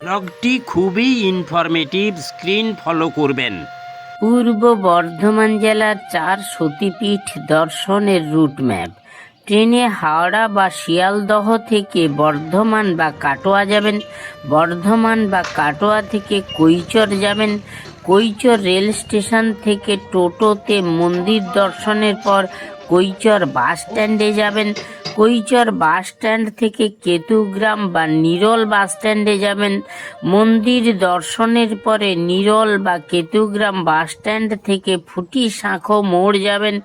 ব্লগটি খুবই informative, screen follow করবেন। পূর্ব বর্ধমান জেলার 4 সতীপীঠ দর্শনের রুট ম্যাপ। ট্রেনে হাওড়া বা শিয়ালদহ থেকে বর্ধমান বা কাটোয়া যাবেন, বর্ধমান বা কাটোয়া থেকে কৈচর যাবেন, কৈচর রেল স্টেশন থেকে টোটোতে মন্দির দর্শনের পর কৈচর বাস স্ট্যান্ডে যাবেন, কৈচর বাস স্ট্যান্ড থেকে কেতুগ্রাম বা নিরল বাস স্ট্যান্ডে যাবেন, মন্দির দর্শনের পরে নিরল বা কেতুগ্রাম বাস স্ট্যান্ড থেকে ফুটিসাঁকো মোড় যাবেন,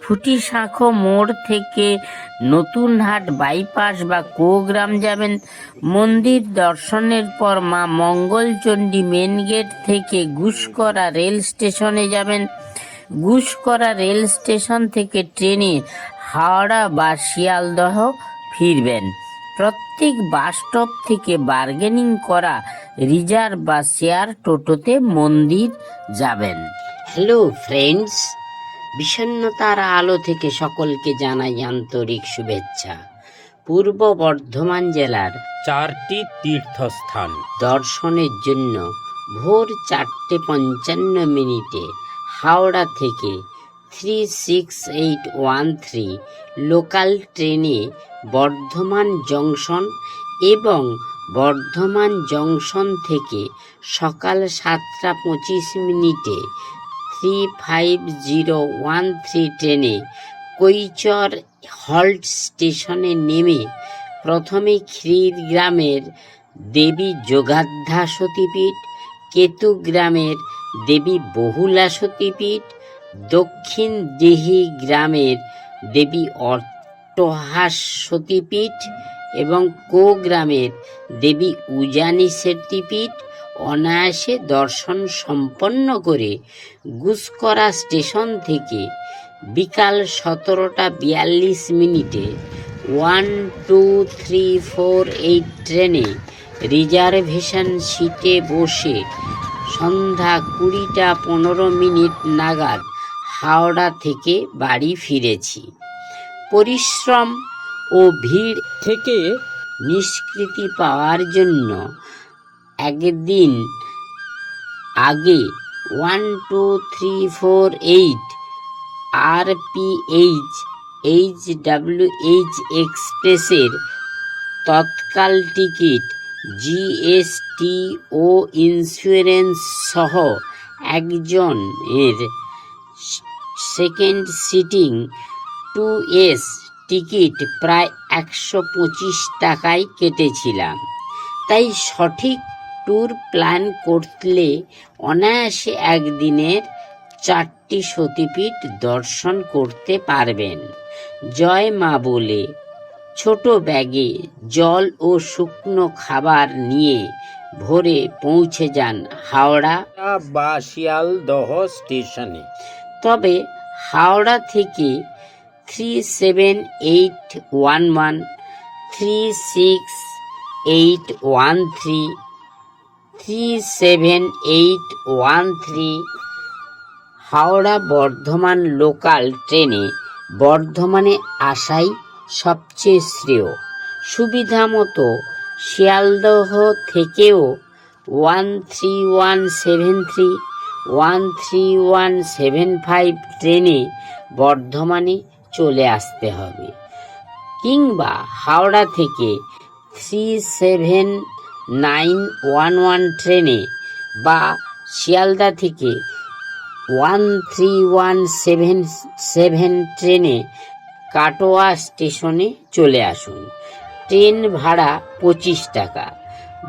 ফুটিসাঁকো মোড় থেকে নতুনহাট বাইপাস বা কোগ্রাম যাবেন, মন্দির দর্শনের পর মা মঙ্গলচণ্ডী মেন গেট থেকে গুসকরা রেল স্টেশনে যাবেন, গুসকরা রেল স্টেশন থেকে ট্রেনে হাওড়া বা শিয়ালদহ ফিরবেন। প্রত্যেক বাস স্টপ থেকে বার্গেনিং করা রিজার্ভ বা শেয়ার টোটোতে মন্দির যাবেন। হ্যালো ফ্রেন্ডস, বিষণ্ণতার আলো থেকে সকলকে জানাই আন্তরিক শুভেচ্ছা। পূর্ব বর্ধমান জেলার 4টি তীর্থস্থান দর্শনের জন্য ভোর 4:55 হাওড়া থেকে 36813 লোকাল ট্রেনে বর্ধমান জংশন এবং বর্ধমান জংশন থেকে সকাল 7:25 35013 ট্রেনে কৈচর হল্ট স্টেশনে নেমে প্রথমে ক্ষীরগ্রামের দেবী যোগাধ্যা সতীপীঠ, কেতুগ্রামের দেবী বহুলা সতীপীঠ, দক্ষিণ দিহি গ্রামের দেবী অট্টহাস সতীপীঠ এবং কোগ্রামের দেবী উজানি সতীপীঠ অনায়াসে দর্শন সম্পন্ন করে গুসকরা স্টেশন থেকে বিকাল 17:42 12348 ট্রেনে রিজার্ভেশন সিটে বসে সন্ধ্যা 20:15 নাগাদ হাওড়া থেকে বাড়ি ফিরেছি। পরিশ্রম ও ভিড় থেকে নিষ্কৃতি পাওয়ার জন্য একদিন আগে 12348 RPH HWH এক্সপ্রেসের তৎকাল টিকিট, জিএসটি ও ইন্স্যুরেন্স সহ একজনের সেকেন্ড সিটিং 2S টিকিট প্রায় 125 টাকায় কেটেছিলাম। তাই সঠিক ট্যুর প্ল্যান করলে অনায়াসে একদিনের 4টি সতীপীঠ দর্শন করতে পারবেন। জয় মা বলে ছোট ব্যাগে জল ও শুকনো খাবার নিয়ে ভোরে পৌঁছে যান হাওড়া বা শিয়ালদহ স্টেশনে। তবে হাওড়া থেকে 37811, 36813, 37813 হাওড়া বর্ধমান লোকাল ট্রেনে বর্ধমানে আসাই সবচেয়ে শ্রেয়। সুবিধা মতো শিয়ালদহ থেকেও 13173, 13175 ট্রেনে বর্ধমানে চলে আসতে হবে, কিংবা হাওড়া থেকে 37911 ট্রেনে বা শিয়ালদা থেকে 13177 ট্রেনে কাটোয়া স্টেশনে চলে আসুন। ট্রেন ভাড়া 25 টাকা।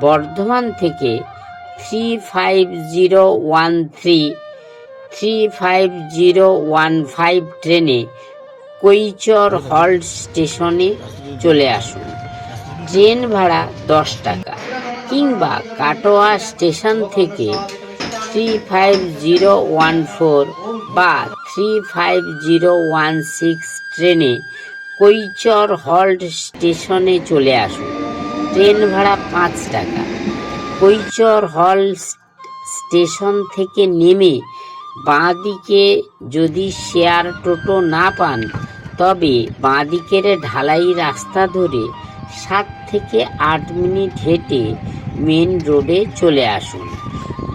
বর্ধমান থেকে 35013, 35015 ট্রেনে কৈচর হল্ট স্টেশনে চলে আসুন। ট্রেন ভাড়া 10 টাকা। কিংবা কাটোয়া স্টেশন থেকে 35014 বা 35016 ট্রেনে কৈচর হল্ট স্টেশনে চলে আসুন। ট্রেন ভাড়া 5 টাকা। কৈচর হল্ট স্টেশন থেকে নেমে বাঁদিকে যদি শেয়ার টোটো না পান, তবে বাঁদিকের ঢালাই রাস্তা ধরে 7 থেকে 8 মিনিট হেঁটে মেন রোডে চলে আসুন।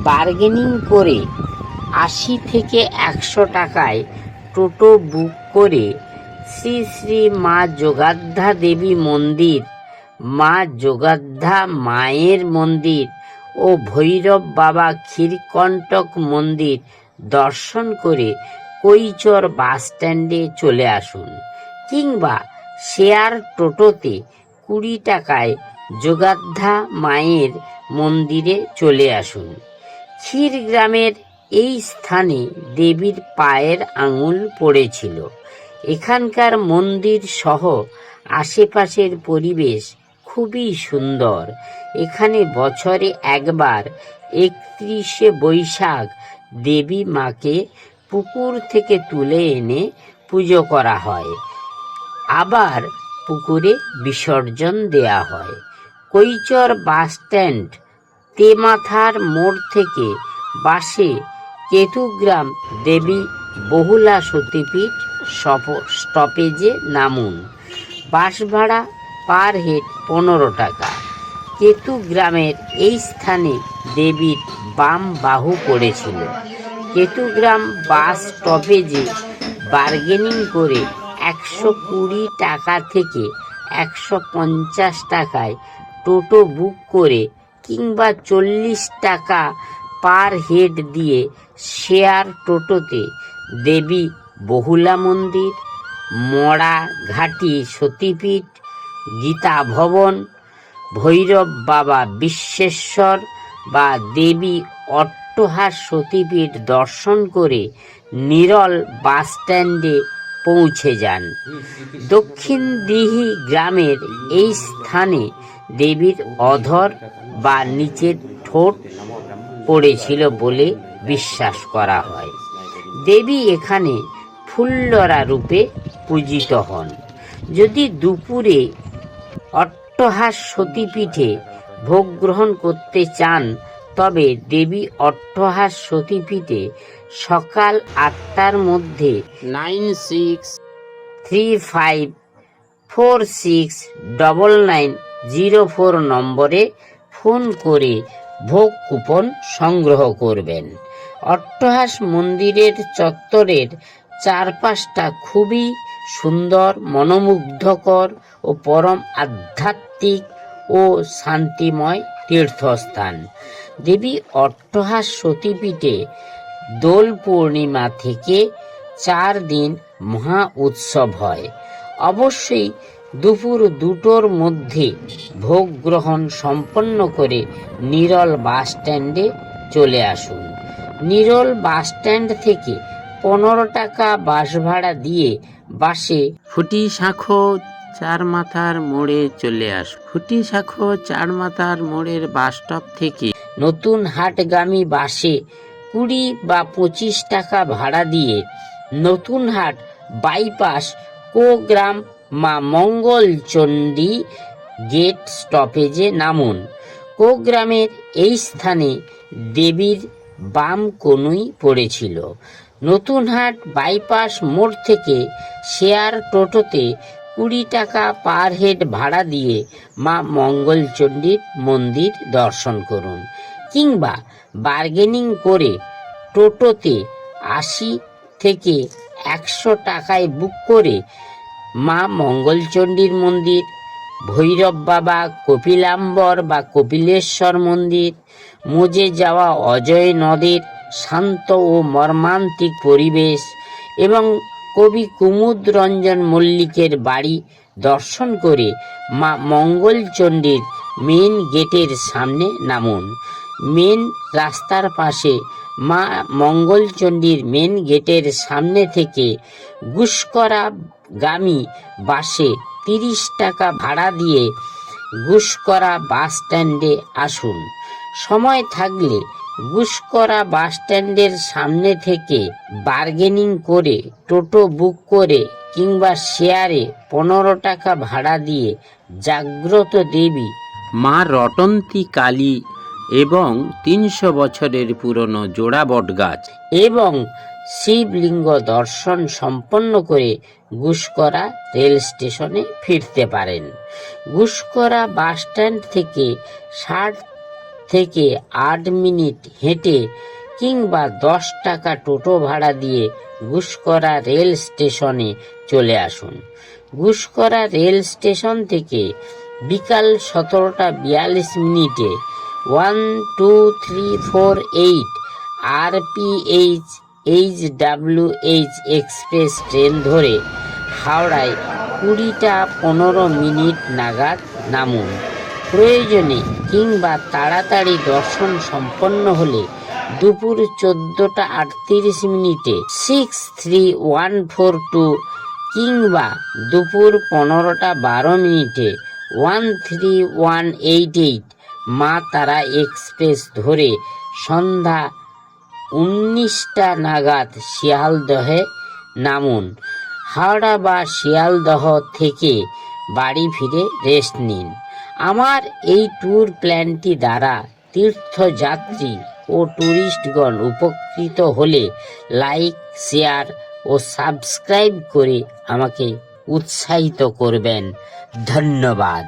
বার্গেনিং করে 80 থেকে 100 টাকায় টোটো বুক করে শ্রী শ্রী মা যোগাদ্ধা দেবী মন্দির, মা যোগাদ্ধা মায়ের মন্দির ও ভৈরব বাবা ক্ষীরকণ্টক মন্দির দর্শন করে কৈচর বাস স্ট্যান্ডে চলে আসুন, কিংবা শেয়ার টোটোতে 20 টাকায় যোগাদ্ধা মায়ের মন্দিরে চলে আসুন। ক্ষীরগ্রামের এই স্থানে দেবীর পায়ের আঙুল পড়েছিল। এখানকার মন্দির সহ আশেপাশের পরিবেশ খুবই সুন্দর। এখানে বছরে একবার 31শে বৈশাখ দেবী মাকে পুকুর থেকে তুলে এনে পুজো করা হয়, আবার পুকুরে বিসর্জন দেয়া হয়। কৈচর বাস স্ট্যান্ড তেমাথার মোড় থেকে বাসে কেতুগ্রাম দেবী বহুলা সতীপীঠ স্টপেজে নামুন। বাস ভাড়া পার হেড 15 টাকা। কেতুগ্রামের এই স্থানে দেবীর বাম বাহু পড়েছিল। কেতুগ্রাম বাস স্টপেজে বার্গেনিং করে 120 টাকা থেকে 150 টাকায় টোটো বুক করে কিংবা 40 টাকা পার হেড দিয়ে শেয়ার টোটোতে দেবী বহুলা মন্দির, মরা ঘাটি সতীপীঠ, গীতা ভবন, ভৈরব বাবা বিশ্বেশ্বর বা দেবী অট্টহাস সতীপীঠ দর্শন করে নিরল বাস স্ট্যান্ডে পৌঁছে যান। দক্ষিণ দিঘি গ্রামের এই স্থানে দেবীর অধর বা নিচের ঠোঁট পড়েছিল বলে বিশ্বাস করা হয়। দেবী এখানে ফুল্লরা রূপে পূজিত হন। যদি দুপুরে অট্টহাস সতীপীঠে ভোগ গ্রহণ করতে চান, তবে দেবী অট্টহাস সতীপীঠে সকাল 8টার মধ্যে 9635469904 নম্বরে ফোন করে ভোগ কুপন সংগ্রহ করবেন। অট্টহাস মন্দিরের চত্বরের চারপাশটা খুবই সুন্দর, মনোমুগ্ধকর ও পরম আধ্যাত্মিক ও শান্তিময় তীর্থস্থান। দেবী অট্টহাস সতীপীঠে দোল পূর্ণিমা থেকে 4 দিন মহা উৎসব হয়। অবশ্যই দুপুর 2টোর মধ্যে ভোগ গ্রহণ সম্পন্ন করে নিরল বাস স্ট্যান্ডে চলে আসুন। নিরল বাস স্ট্যান্ড থেকে 15 টাকা বাস ভাড়া দিয়ে বাসে ফুটিশাঁখো চারমাথার মোড়ে চলে আসুন। ফুটিশাঁখো চারমাথার মোড়ের বাস স্টপ থেকে নতুন হাটগামী বাসে 20 বা 25 টাকা ভাড়া দিয়ে নতুন হাট বাইপাস কোগ্রাম মা মঙ্গলচণ্ডী গেট স্টপেজে নামুন। কোগ্রামের এই স্থানে দেবীর বাম কনুই পড়েছিল। নতুন হাট বাইপাস মোড় থেকে শেয়ার টোটোতে 20 টাকা পার হেড ভাড়া দিয়ে মা মঙ্গলচণ্ডীর মন্দির দর্শন করুন, কিংবা বার্গেনিং করে টোটোতে 80 থেকে 100 টাকায় বুক করে মা মঙ্গলচণ্ডীর মন্দির, ভৈরব বাবা কপিলাম্বর বা কপিলেশ্বর মন্দির, মজে যাওয়া অজয় নদের শান্ত ও মর্মান্তিক পরিবেশ এবং কবি কুমুদ রঞ্জন মল্লিকের বাড়ি দর্শন করে মা মঙ্গলচণ্ডীর মেন গেটের সামনে নামুন। মেন রাস্তার পাশে মা মঙ্গলচণ্ডীর মেন গেটের সামনে থেকে গুসকরা গামী বাসে 30 টাকা ভাড়া দিয়ে গুসকরা বাস স্ট্যান্ডে আসুন। সময় থাকলে গুসকরা বাস স্ট্যান্ডের সামনে থেকে বার্গেনিং করে টোটো বুক করে কিংবা শেয়ারে 15 টাকা ভাড়া দিয়ে জাগ্রত দেবী মা রটন্তী কালী এবং 300 বছরের পুরনো জোড়া বটগাছ এবং শিবলিঙ্গ দর্শন সম্পন্ন করে গুসকরা রেল স্টেশনে ফিরতে পারেন। গুসকরা বাস স্ট্যান্ড থেকে 60 থেকে 8 মিনিট হেঁটে কিংবা 10 টাকা টোটো ভাড়া দিয়ে গুসকরা রেল স্টেশনে চলে আসুন। গুসকরা রেল স্টেশন থেকে বিকাল 17:42 12348 RPH HWH এক্সপ্রেস ট্রেন ধরে হাওড়ায় 20:15 নাগাদ নামুন। প্রয়োজনে কিংবা তাড়াতাড়ি দর্শন সম্পন্ন হলে দুপুর 14:38 63142 কিংবা দুপুর 15:12 13188 মা তারা এক্সপ্রেস ধরে সন্ধ্যা 19টা নাগাদ শিয়ালদহে নামুন। হাওড়া বা শিয়ালদহ থেকে বাড়ি ফিরে রেস্ট নিন। আমার এই ট্যুর প্ল্যানটি দ্বারা তীর্থযাত্রী ও ট্যুরিস্টগণ উপকৃত হলে লাইক, শেয়ার ও সাবস্ক্রাইব করে আমাকে উৎসাহিত করবেন। ধন্যবাদ।